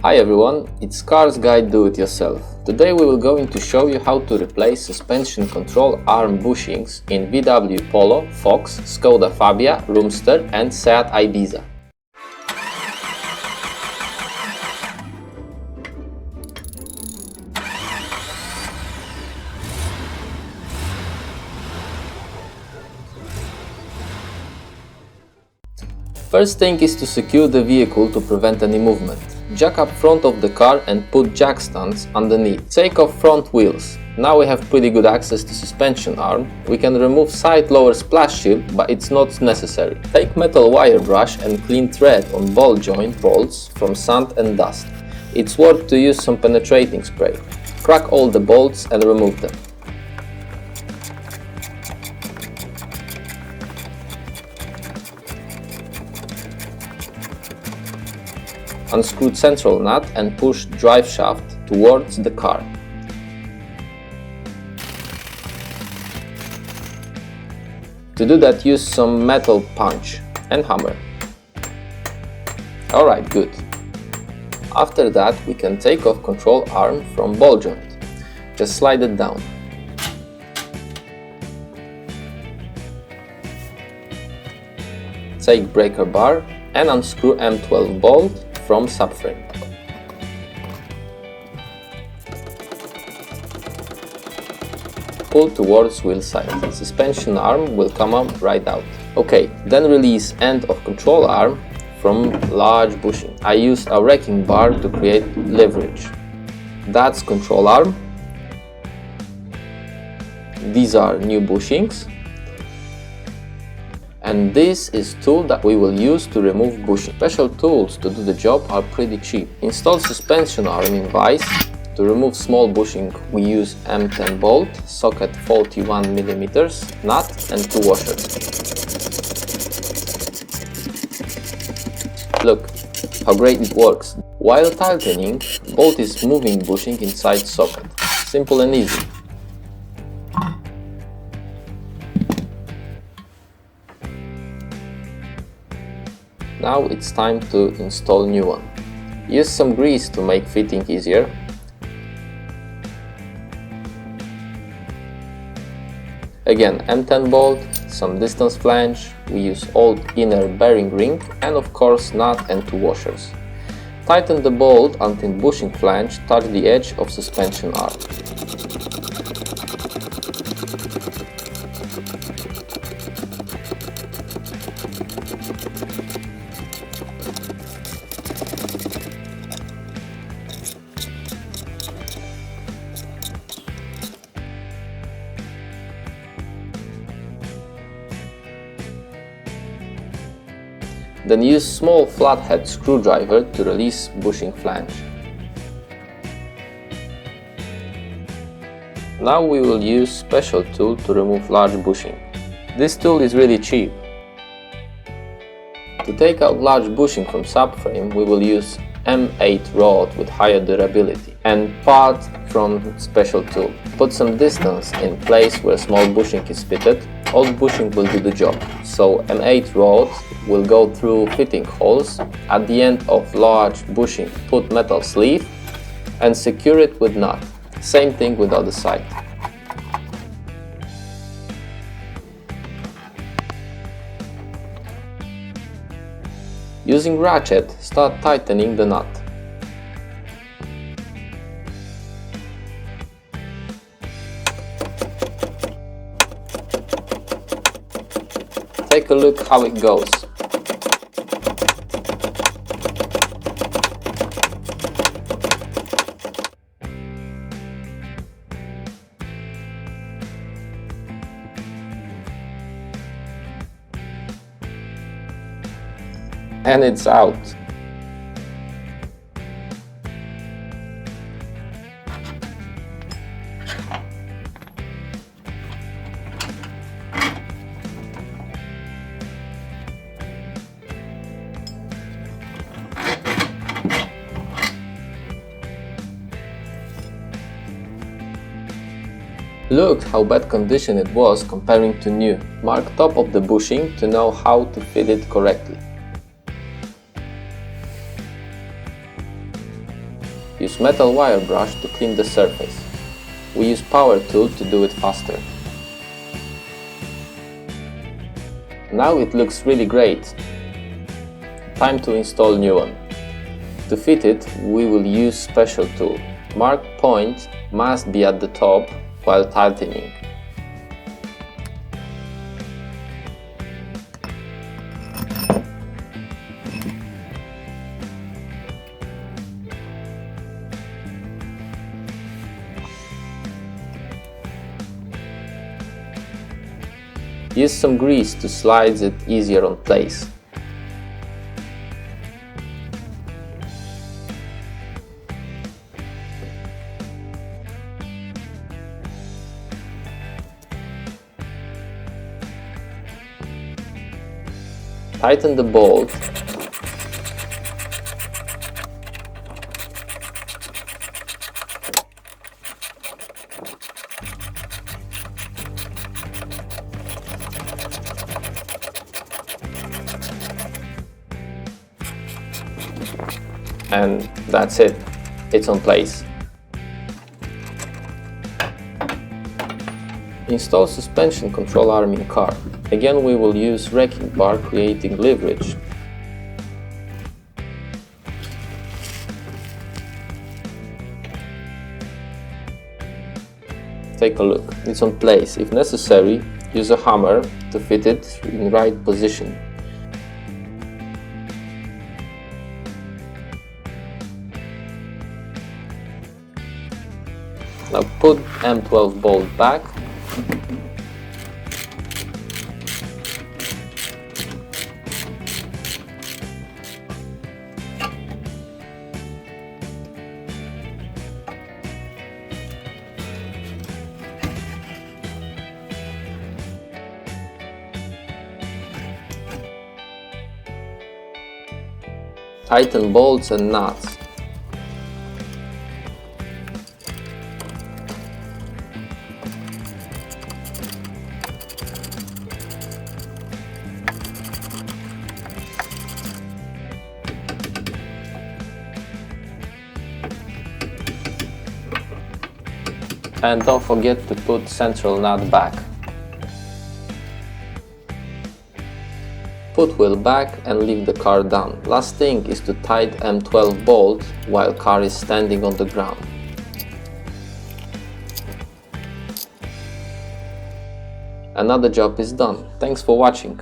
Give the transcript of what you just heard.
Hi everyone, it's Car's Guide Do It Yourself. Today we will going to show you how to replace suspension control arm bushings in VW Polo, Fox, Skoda Fabia, Roomster and Seat Ibiza. First thing is to secure the vehicle to prevent any movement. Jack up front of the car and put jack stands underneath. Take off front wheels. Now we have pretty good access to suspension arm. We can remove side lower splash shield, but it's not necessary. Take metal wire brush and clean thread on ball joint bolts from sand and dust. It's worth to use some penetrating spray. Crack all the bolts and remove them. Unscrew central nut and push drive shaft towards the car. To do that, use some metal punch and hammer. Alright, good. After that, we can take off control arm from ball joint. Just slide it down. Take breaker bar and unscrew M12 bolt from subframe. Pull towards wheel side. Suspension arm will come up right out. Okay, then release end of control arm from large bushing. I used a wrecking bar to create leverage. That's control arm. These are new bushings. And this is tool that we will use to remove bushing. Special tools to do the job are pretty cheap. Install suspension arm in vise. To remove small bushing we use M10 bolt, socket 41mm, nut and 2 washers. Look how great it works. While tightening, bolt is moving bushing inside socket. Simple and easy. Now it's time to install new one. Use some grease to make fitting easier. Again, M10 bolt, some distance flange, we use old inner bearing ring and of course nut and 2 washers. Tighten the bolt until bushing flange touch the edge of suspension arm. Then use small flathead screwdriver to release bushing flange. Now we will use special tool to remove large bushing. This tool is really cheap. To take out large bushing from subframe we will use M8 rod with higher durability and part from special tool. Put some distance in place where small bushing is fitted. Old bushing will do the job, so M8 rod will go through fitting holes. At the end of large bushing, put metal sleeve and secure it with nut. Same thing with other side. Using ratchet, start tightening the nut. Take a look how it goes. And it's out. Look how bad condition it was comparing to new. Mark top of the bushing to know how to fit it correctly. Use metal wire brush to clean the surface. We use power tool to do it faster. Now it looks really great. Time to install new one. To fit it, we will use special tool. Mark point must be at the top while tightening. Use some grease to slide it easier on place. Tighten the bolt. And that's it. It's on place. Install suspension control arm in car. Again, we will use racking bar, creating leverage. Take a look. It's on place. If necessary, use a hammer to fit it in right position. Now put M12 bolt back. Tighten bolts and nuts. And don't forget to put central nut back. Put wheel back and leave the car down. Last thing is to tighten M12 bolt while car is standing on the ground. Another job is done. Thanks for watching.